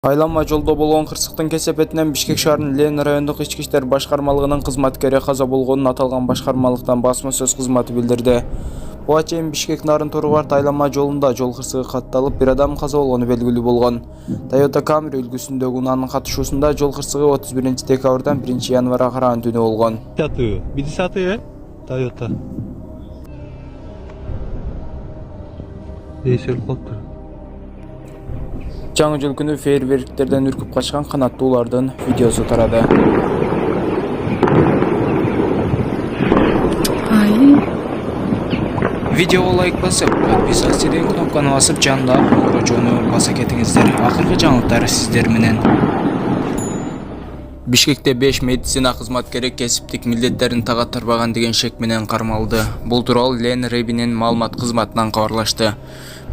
Айланма жолдо болгон кырсыктын кесепетинен Бишкек шаарынын Ленин райондук ички иштер башкармалыгынын кызматкери каза болгонун аталган башкармалыктан басма сөз кызматы билдирди. Буга чейин Бишкек Нарын Торубарт айланма жолунда жол кырсыгы катталып, бир адам каза болгону белгилүү болгон. Toyota Camry үлгүсүндөгү унаанын катышуусунда жол кырсыгы 31-декабрдан 1-январга караган түнү болгон. 50 Toyota. Жаңы жыл күнү фейерверктерден үркүп качкан канаттуулардын видеосу тарады. Видеого лайк басып, подписываться деген кнопканы басып, жанында қоңырау баса кетиңиздер. Акыркы жаңылыктар сиздер менен. Бишкекте 5 медицина кызматкери кесиптик милдеттерин тагаттырбаган деген шек менен кармалды. Бул тууралуу Ленин Ребинин маалымат кызматынан кабарлашты.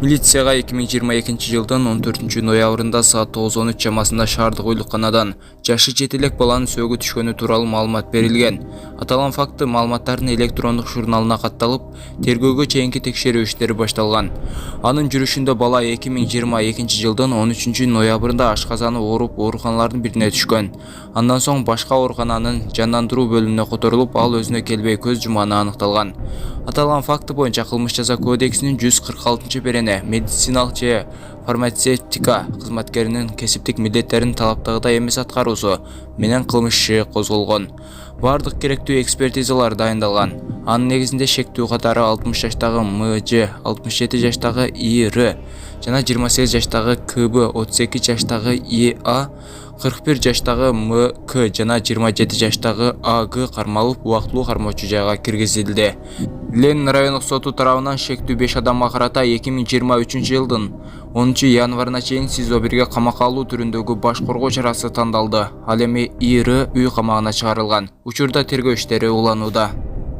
Милицияга 2022 жылдын 14 ноябрында саат 9:13 чамасында шаардык ойлуканадан жашы 7 элек баланын сөөгү түшкөнү тууралуу маалымат берилген. Аталган факты маалыматтардын электрондук журналына катталып, тергөөгө чейинки текшерүү иштери башталган. Анын жүрүшүндө бала 2022 жылдын 13 ноябрында ашказаны ооруп ооруканалардын бирине түшкөн. Андан соң башка оорукананын жандандыруу бөлүмүнө которулуп, ал өзүнө келбей көз жумганы аныкталган. Аталган факты боюнча Кылмыш жаза кодексинин 146-берене медициналык же фармацевтика кызматкеринин кесиптик милдеттерин талаптагыдай эмес аткаруусу менен кылмыш иши козголгон. Бардык керектүү экспертизалар дайындалган. Анын негизинде шектүү катары 60 жаштагы МЖ, 67 жаштагы ИР жана 28 жаштагы КБ, 32 жаштагы ИА, 41 жаштагы МК жана 27 жаштагы АГ кармалып, убактылуу кармоочу жайга киргизилди. Ленин райондук соту тарабынан шектүү 5 адамга карата 2023 жылдын 10 январына чейин СИЗО-1 камакка алуу түрүндөгү баш коргоо чарасы тандалды. Ал эми ИР үй камагына чыгарылган. Учурда тергөө иштери уланууда.